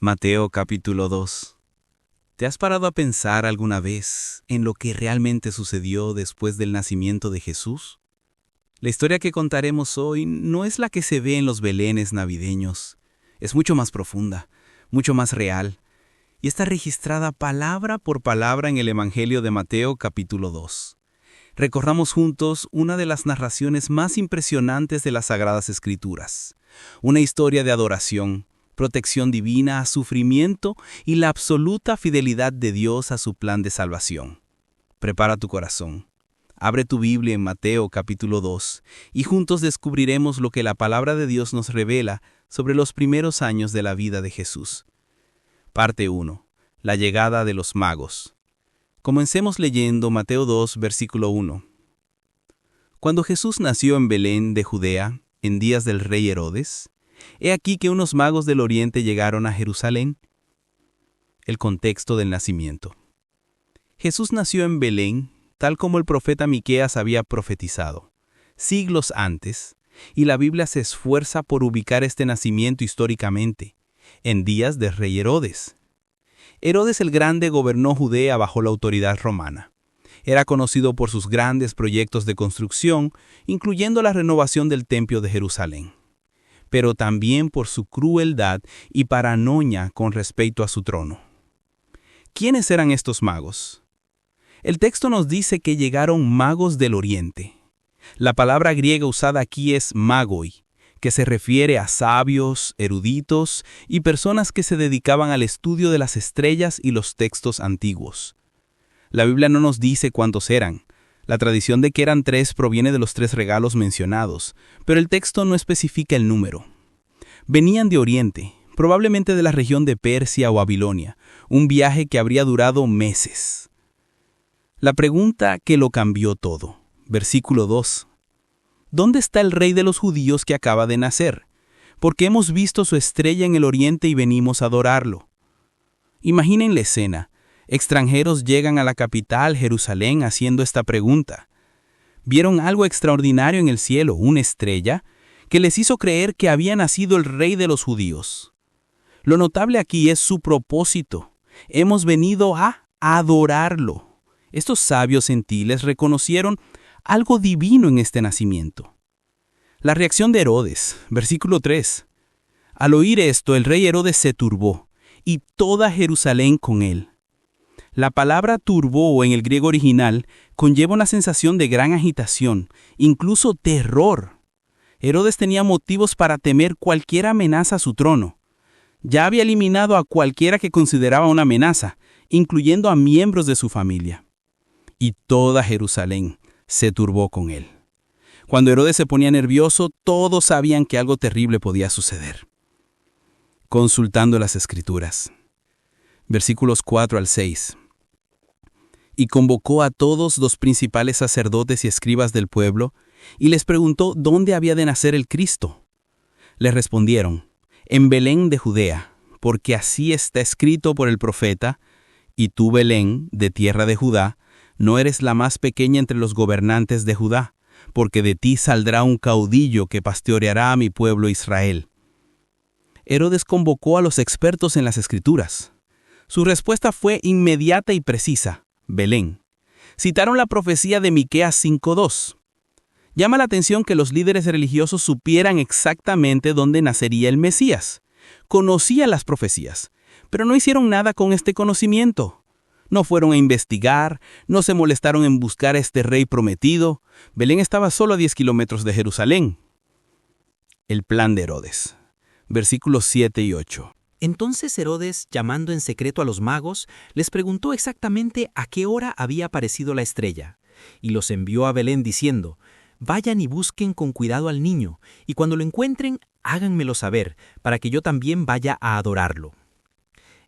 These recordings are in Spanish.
Mateo capítulo 2. ¿Te has parado a pensar alguna vez en lo que realmente sucedió después del nacimiento de Jesús? La historia que contaremos hoy no es la que se ve en los belenes navideños. Es mucho más profunda, mucho más real, y está registrada palabra por palabra en el Evangelio de Mateo capítulo 2. Recorramos juntos una de las narraciones más impresionantes de las Sagradas Escrituras, una historia de adoración, protección divina, sufrimiento y la absoluta fidelidad de Dios a su plan de salvación. Prepara tu corazón. Abre tu Biblia en Mateo capítulo 2 y juntos descubriremos lo que la palabra de Dios nos revela sobre los primeros años de la vida de Jesús. Parte 1. La llegada de los magos. Comencemos leyendo Mateo 2, versículo 1. Cuando Jesús nació en Belén de Judea, en días del rey Herodes, he aquí que unos magos del oriente llegaron a Jerusalén. El contexto del nacimiento. Jesús nació en Belén, tal como el profeta Miqueas había profetizado, siglos antes, y la Biblia se esfuerza por ubicar este nacimiento históricamente, en días del rey Herodes. Herodes el Grande gobernó Judea bajo la autoridad romana. Era conocido por sus grandes proyectos de construcción, incluyendo la renovación del Templo de Jerusalén, pero también por su crueldad y paranoia con respecto a su trono. ¿Quiénes eran estos magos? El texto nos dice que llegaron magos del oriente. La palabra griega usada aquí es magoi, que se refiere a sabios, eruditos y personas que se dedicaban al estudio de las estrellas y los textos antiguos. La Biblia no nos dice cuántos eran. La tradición de que eran 3 proviene de los 3 regalos mencionados, pero el texto no especifica el número. Venían de Oriente, probablemente de la región de Persia o Babilonia, un viaje que habría durado meses. La pregunta que lo cambió todo. Versículo 2. ¿Dónde está el rey de los judíos que acaba de nacer? Porque hemos visto su estrella en el oriente y venimos a adorarlo. Imaginen la escena. Extranjeros llegan a la capital, Jerusalén, haciendo esta pregunta. Vieron algo extraordinario en el cielo, una estrella, que les hizo creer que había nacido el rey de los judíos. Lo notable aquí es su propósito. Hemos venido a adorarlo. Estos sabios gentiles reconocieron algo divino en este nacimiento. La reacción de Herodes, versículo 3. Al oír esto, el rey Herodes se turbó, y toda Jerusalén con él. La palabra turbó en el griego original conlleva una sensación de gran agitación, incluso terror. Herodes tenía motivos para temer cualquier amenaza a su trono. Ya había eliminado a cualquiera que consideraba una amenaza, incluyendo a miembros de su familia. Y toda Jerusalén se turbó con él. Cuando Herodes se ponía nervioso, todos sabían que algo terrible podía suceder. Consultando las Escrituras. Versículos 4 al 6. Y convocó a todos los principales sacerdotes y escribas del pueblo, y les preguntó dónde había de nacer el Cristo. Le respondieron, en Belén de Judea, porque así está escrito por el profeta, y tú, Belén, de tierra de Judá, no eres la más pequeña entre los gobernantes de Judá, porque de ti saldrá un caudillo que pastoreará a mi pueblo Israel. Herodes convocó a los expertos en las Escrituras. Su respuesta fue inmediata y precisa: Belén. Citaron la profecía de Miqueas 5:2. Llama la atención que los líderes religiosos supieran exactamente dónde nacería el Mesías. Conocían las profecías, pero no hicieron nada con este conocimiento. No fueron a investigar, no se molestaron en buscar a este rey prometido. Belén estaba solo a 10 kilómetros de Jerusalén. El plan de Herodes. Versículos 7 y 8. Entonces Herodes, llamando en secreto a los magos, les preguntó exactamente a qué hora había aparecido la estrella, y los envió a Belén diciendo: vayan y busquen con cuidado al niño, y cuando lo encuentren, háganmelo saber, para que yo también vaya a adorarlo.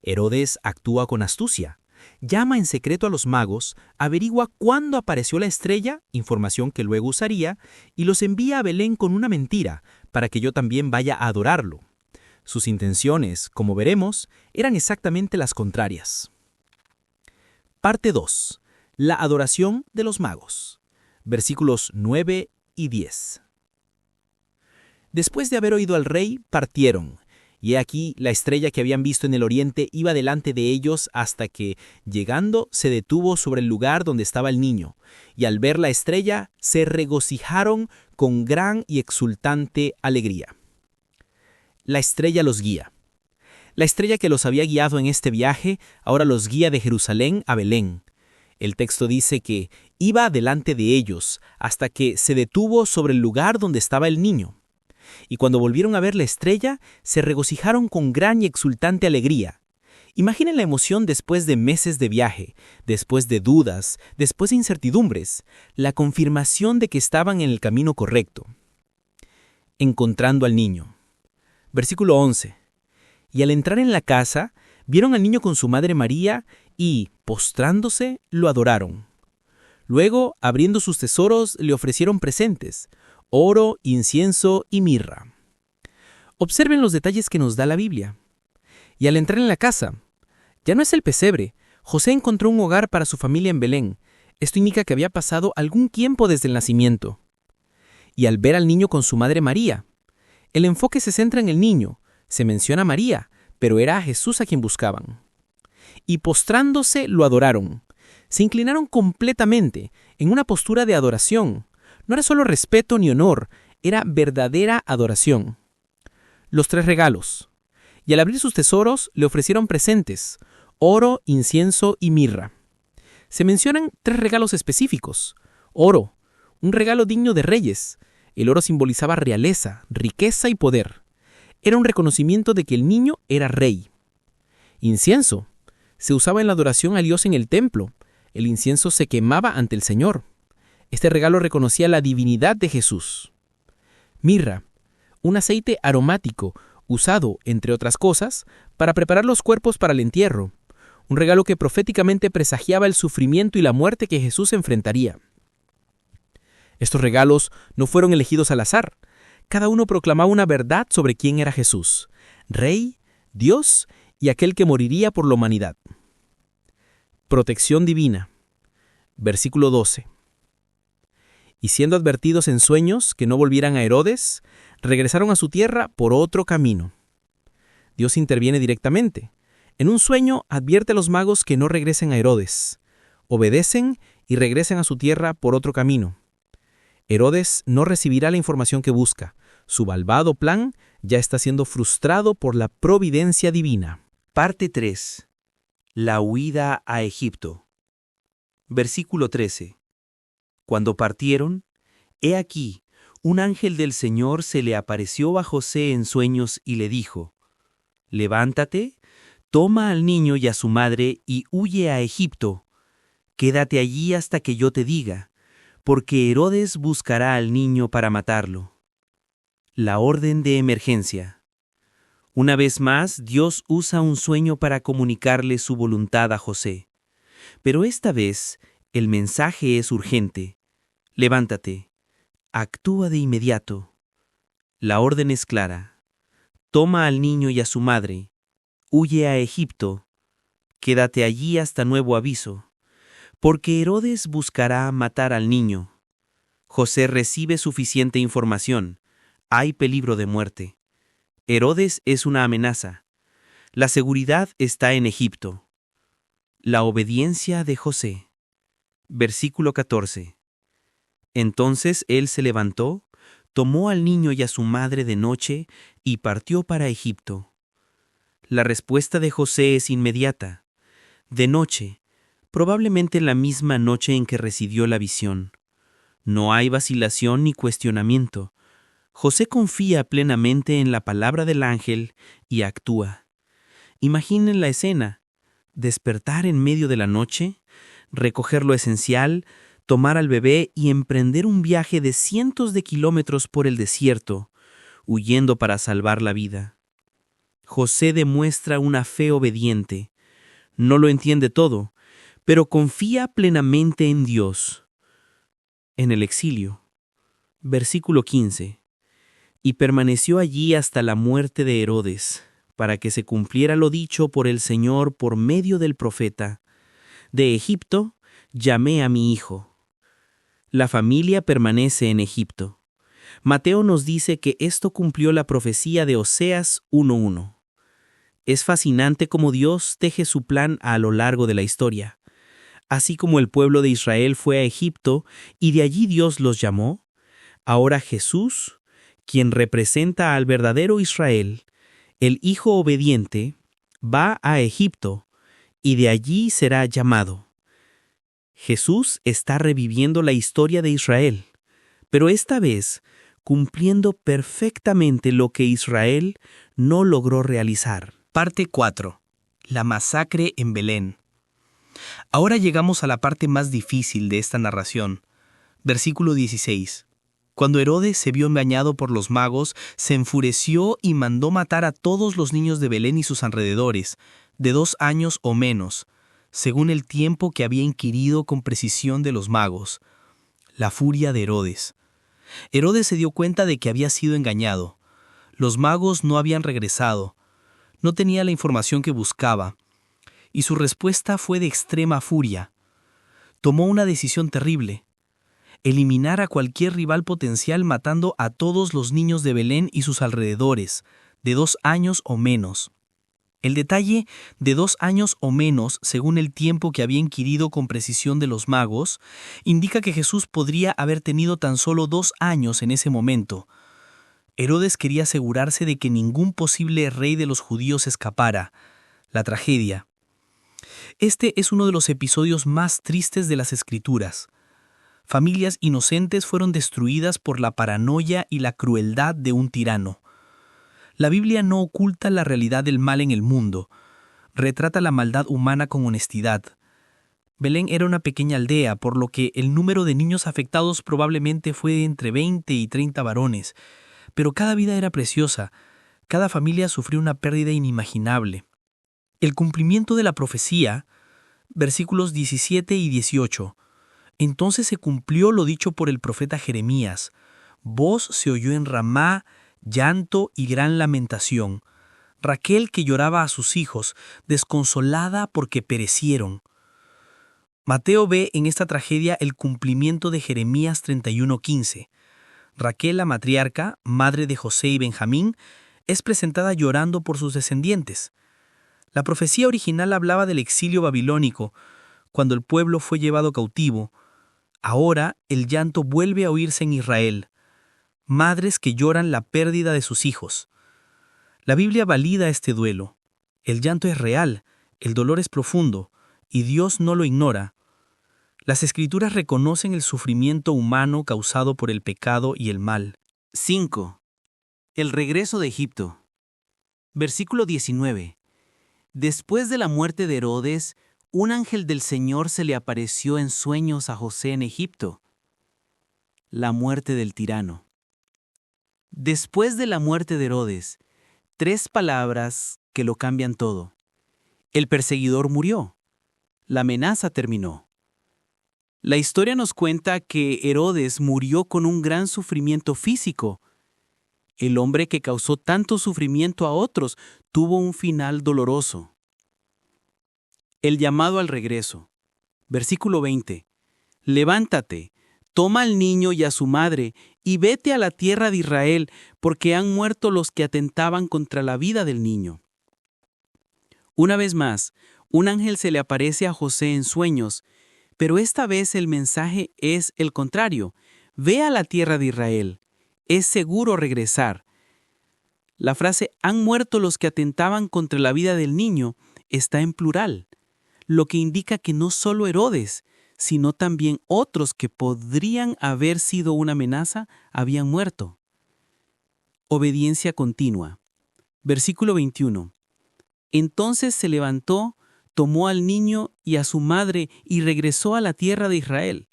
Herodes actúa con astucia. Llama en secreto a los magos, averigua cuándo apareció la estrella, información que luego usaría, y los envía a Belén con una mentira, para que yo también vaya a adorarlo. Sus intenciones, como veremos, eran exactamente las contrarias. Parte 2. La adoración de los magos. Versículos 9 y 10. Después de haber oído al rey, partieron, Y he aquí, la estrella que habían visto en el oriente iba delante de ellos hasta que, llegando, se detuvo sobre el lugar donde estaba el niño. Y al ver la estrella, se regocijaron con gran y exultante alegría. La estrella los guía. La estrella que los había guiado en este viaje ahora los guía de Jerusalén a Belén. El texto dice que iba delante de ellos hasta que se detuvo sobre el lugar donde estaba el niño. Y cuando volvieron a ver la estrella, se regocijaron con gran y exultante alegría. Imaginen la emoción después de meses de viaje, después de dudas, después de incertidumbres, la confirmación de que estaban en el camino correcto. Encontrando al niño. Versículo 11. Y al entrar en la casa, vieron al niño con su madre María y, postrándose, lo adoraron. Luego, abriendo sus tesoros, le ofrecieron presentes: oro, incienso y mirra. Observen los detalles que nos da la Biblia. Y al entrar en la casa, ya no es el pesebre. José encontró un hogar para su familia en Belén. Esto indica que había pasado algún tiempo desde el nacimiento. Y al ver al niño con su madre María, el enfoque se centra en el niño. Se menciona a María, pero era a Jesús a quien buscaban. Y postrándose lo adoraron. Se inclinaron completamente, en una postura de adoración. No era solo respeto ni honor, era verdadera adoración. Los 3 regalos. Y al abrir sus tesoros le ofrecieron presentes: oro, incienso y mirra. Se mencionan 3 regalos específicos. Oro, un regalo digno de reyes. El oro simbolizaba realeza, riqueza y poder. Era un reconocimiento de que el niño era rey. Incienso. Se usaba en la adoración a Dios en el templo. El incienso se quemaba ante el Señor. Este regalo reconocía la divinidad de Jesús. Mirra. Un aceite aromático usado, entre otras cosas, para preparar los cuerpos para el entierro. Un regalo que proféticamente presagiaba el sufrimiento y la muerte que Jesús enfrentaría. Estos regalos no fueron elegidos al azar. Cada uno proclamaba una verdad sobre quién era Jesús: Rey, Dios y aquel que moriría por la humanidad. Protección divina. Versículo 12. Y siendo advertidos en sueños que no volvieran a Herodes, regresaron a su tierra por otro camino. Dios interviene directamente. En un sueño advierte a los magos que no regresen a Herodes. Obedecen y regresan a su tierra por otro camino. Herodes no recibirá la información que busca. Su malvado plan ya está siendo frustrado por la providencia divina. Parte 3. La huida a Egipto. Versículo 13. Cuando partieron, he aquí, un ángel del Señor se le apareció a José en sueños y le dijo: Levántate, toma al niño y a su madre y huye a Egipto. Quédate allí hasta que yo te diga, porque Herodes buscará al niño para matarlo. La orden de emergencia. Una vez más, Dios usa un sueño para comunicarle su voluntad a José. Pero esta vez, el mensaje es urgente. Levántate, actúa de inmediato. La orden es clara. Toma al niño y a su madre, huye a Egipto, quédate allí hasta nuevo aviso, porque Herodes buscará matar al niño. José recibe suficiente información. Hay peligro de muerte. Herodes es una amenaza. La seguridad está en Egipto. La obediencia de José. Versículo 14. Entonces él se levantó, tomó al niño y a su madre de noche y partió para Egipto. La respuesta de José es inmediata. De noche, probablemente la misma noche en que recibió la visión. No hay vacilación ni cuestionamiento. José confía plenamente en la palabra del ángel y actúa. Imaginen la escena: despertar en medio de la noche, recoger lo esencial, tomar al bebé y emprender un viaje de cientos de kilómetros por el desierto, huyendo para salvar la vida. José demuestra una fe obediente. No lo entiende todo, pero confía plenamente en Dios. En el exilio. Versículo 15. Y permaneció allí hasta la muerte de Herodes, para que se cumpliera lo dicho por el Señor por medio del profeta: De Egipto llamé a mi hijo. La familia permanece en Egipto. Mateo nos dice que esto cumplió la profecía de Oseas 1:1. Es fascinante cómo Dios teje su plan a lo largo de la historia. Así como el pueblo de Israel fue a Egipto y de allí Dios los llamó, ahora Jesús, quien representa al verdadero Israel, el Hijo obediente, va a Egipto y de allí será llamado. Jesús está reviviendo la historia de Israel, pero esta vez cumpliendo perfectamente lo que Israel no logró realizar. Parte 4. La masacre en Belén. Ahora llegamos a la parte más difícil de esta narración. Versículo 16. Cuando Herodes se vio engañado por los magos, se enfureció y mandó matar a todos los niños de Belén y sus alrededores, de 2 años o menos, según el tiempo que había inquirido con precisión de los magos. La furia de Herodes. Herodes se dio cuenta de que había sido engañado. Los magos no habían regresado. No tenía la información que buscaba. Y su respuesta fue de extrema furia. Tomó una decisión terrible: eliminar a cualquier rival potencial matando a todos los niños de Belén y sus alrededores, de 2 años o menos. El detalle de 2 años o menos, según el tiempo que había inquirido con precisión de los magos, indica que Jesús podría haber tenido tan solo 2 años en ese momento. Herodes quería asegurarse de que ningún posible rey de los judíos escapara. La tragedia. Este es uno de los episodios más tristes de las Escrituras. Familias inocentes fueron destruidas por la paranoia y la crueldad de un tirano. La Biblia no oculta la realidad del mal en el mundo. Retrata la maldad humana con honestidad. Belén era una pequeña aldea, por lo que el número de niños afectados probablemente fue de entre 20 y 30 varones. Pero cada vida era preciosa. Cada familia sufrió una pérdida inimaginable. El cumplimiento de la profecía, versículos 17 y 18. Entonces se cumplió lo dicho por el profeta Jeremías. Voz se oyó en Ramá, llanto y gran lamentación. Raquel que lloraba a sus hijos, desconsolada porque perecieron. Mateo ve en esta tragedia el cumplimiento de Jeremías 31:15. Raquel, la matriarca, madre de José y Benjamín, es presentada llorando por sus descendientes. La profecía original hablaba del exilio babilónico, cuando el pueblo fue llevado cautivo. Ahora el llanto vuelve a oírse en Israel. Madres que lloran la pérdida de sus hijos. La Biblia valida este duelo. El llanto es real, el dolor es profundo, y Dios no lo ignora. Las Escrituras reconocen el sufrimiento humano causado por el pecado y el mal. 5. El regreso de Egipto. Versículo 19. Después de la muerte de Herodes, un ángel del Señor se le apareció en sueños a José en Egipto. La muerte del tirano. Después de la muerte de Herodes, 3 palabras que lo cambian todo. El perseguidor murió. La amenaza terminó. La historia nos cuenta que Herodes murió con un gran sufrimiento físico. El hombre que causó tanto sufrimiento a otros tuvo un final doloroso. El llamado al regreso. Versículo 20. Levántate, toma al niño y a su madre, y vete a la tierra de Israel, porque han muerto los que atentaban contra la vida del niño. Una vez más, un ángel se le aparece a José en sueños, pero esta vez el mensaje es el contrario. Ve a la tierra de Israel. Es seguro regresar. La frase «han muerto los que atentaban contra la vida del niño» está en plural, lo que indica que no solo Herodes, sino también otros que podrían haber sido una amenaza, habían muerto. Obediencia continua. Versículo 21. Entonces se levantó, tomó al niño y a su madre y regresó a la tierra de Israel.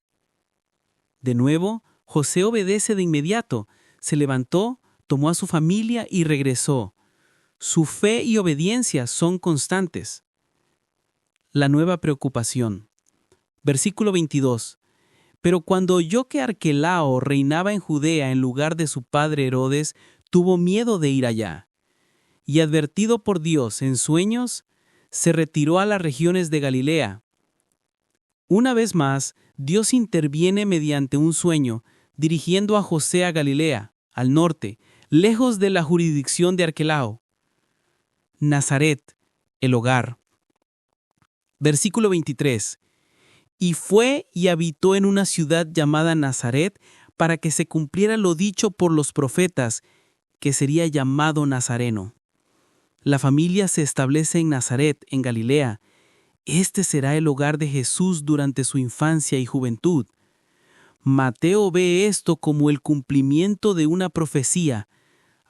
De nuevo, José obedece de inmediato. Se levantó, tomó a su familia y regresó. Su fe y obediencia son constantes. La nueva preocupación. Versículo 22. Pero cuando oyó que Arquelao reinaba en Judea en lugar de su padre Herodes, tuvo miedo de ir allá. Y advertido por Dios en sueños, se retiró a las regiones de Galilea. Una vez más, Dios interviene mediante un sueño, dirigiendo a José a Galilea, al norte, lejos de la jurisdicción de Arquelao. Nazaret, el hogar. Versículo 23. Y fue y habitó en una ciudad llamada Nazaret para que se cumpliera lo dicho por los profetas, que sería llamado Nazareno. La familia se establece en Nazaret, en Galilea. Este será el hogar de Jesús durante su infancia y juventud. Mateo ve esto como el cumplimiento de una profecía,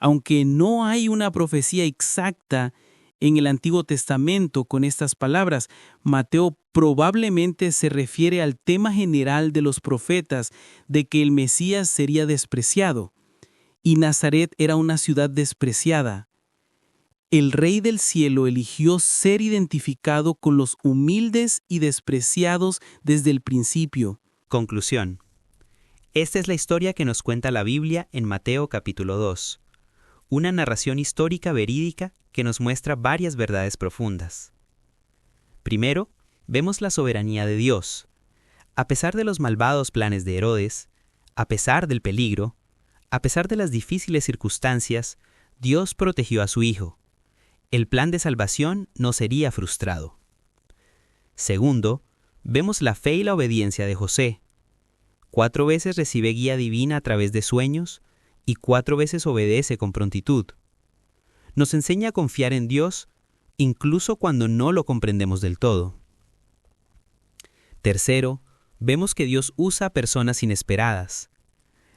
aunque no hay una profecía exacta en el Antiguo Testamento con estas palabras. Mateo probablemente se refiere al tema general de los profetas de que el Mesías sería despreciado, y Nazaret era una ciudad despreciada. El Rey del Cielo eligió ser identificado con los humildes y despreciados desde el principio. Conclusión. Esta es la historia que nos cuenta la Biblia en Mateo capítulo 2. Una narración histórica verídica que nos muestra varias verdades profundas. Primero, vemos la soberanía de Dios. A pesar de los malvados planes de Herodes, a pesar del peligro, a pesar de las difíciles circunstancias, Dios protegió a su Hijo. El plan de salvación no sería frustrado. Segundo, vemos la fe y la obediencia de José. 4 veces recibe guía divina a través de sueños y 4 veces obedece con prontitud. Nos enseña a confiar en Dios incluso cuando no lo comprendemos del todo. Tercero, vemos que Dios usa a personas inesperadas.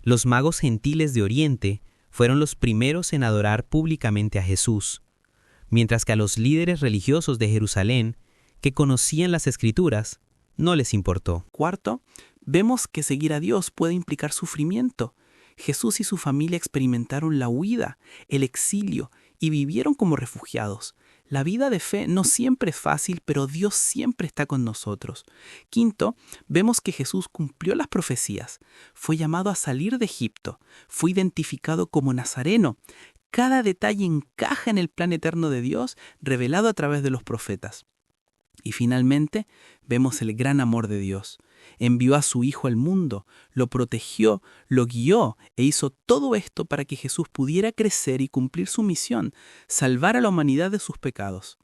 Los magos gentiles de Oriente fueron los primeros en adorar públicamente a Jesús, mientras que a los líderes religiosos de Jerusalén, que conocían las Escrituras, no les importó. Cuarto, vemos que seguir a Dios puede implicar sufrimiento. Jesús y su familia experimentaron la huida, el exilio y vivieron como refugiados. La vida de fe no siempre es fácil, pero Dios siempre está con nosotros. Quinto, vemos que Jesús cumplió las profecías. Fue llamado a salir de Egipto. Fue identificado como Nazareno. Cada detalle encaja en el plan eterno de Dios revelado a través de los profetas. Y finalmente, vemos el gran amor de Dios. Envió a su Hijo al mundo, lo protegió, lo guió e hizo todo esto para que Jesús pudiera crecer y cumplir su misión, salvar a la humanidad de sus pecados.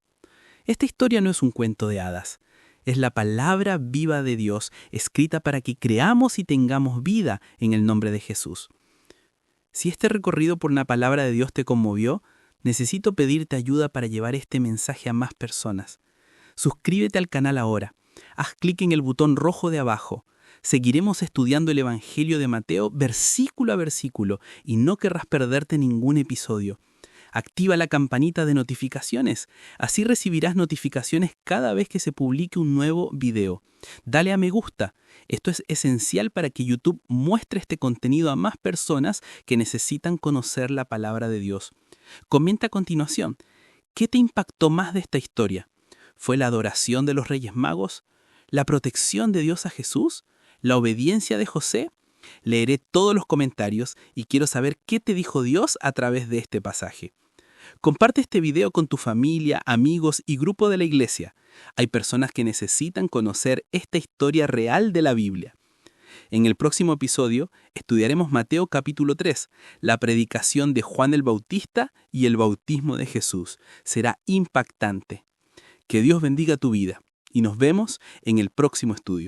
Esta historia no es un cuento de hadas. Es la palabra viva de Dios, escrita para que creamos y tengamos vida en el nombre de Jesús. Si este recorrido por una palabra de Dios te conmovió, necesito pedirte ayuda para llevar este mensaje a más personas. Suscríbete al canal ahora. Haz clic en el botón rojo de abajo. Seguiremos estudiando el Evangelio de Mateo versículo a versículo y no querrás perderte ningún episodio. Activa la campanita de notificaciones. Así recibirás notificaciones cada vez que se publique un nuevo video. Dale a me gusta. Esto es esencial para que YouTube muestre este contenido a más personas que necesitan conocer la palabra de Dios. Comenta a continuación. ¿Qué te impactó más de esta historia? ¿Fue la adoración de los Reyes Magos? ¿La protección de Dios a Jesús? ¿La obediencia de José? Leeré todos los comentarios y quiero saber qué te dijo Dios a través de este pasaje. Comparte este video con tu familia, amigos y grupo de la iglesia. Hay personas que necesitan conocer esta historia real de la Biblia. En el próximo episodio estudiaremos Mateo capítulo 3, la predicación de Juan el Bautista y el bautismo de Jesús. Será impactante. Que Dios bendiga tu vida y nos vemos en el próximo estudio.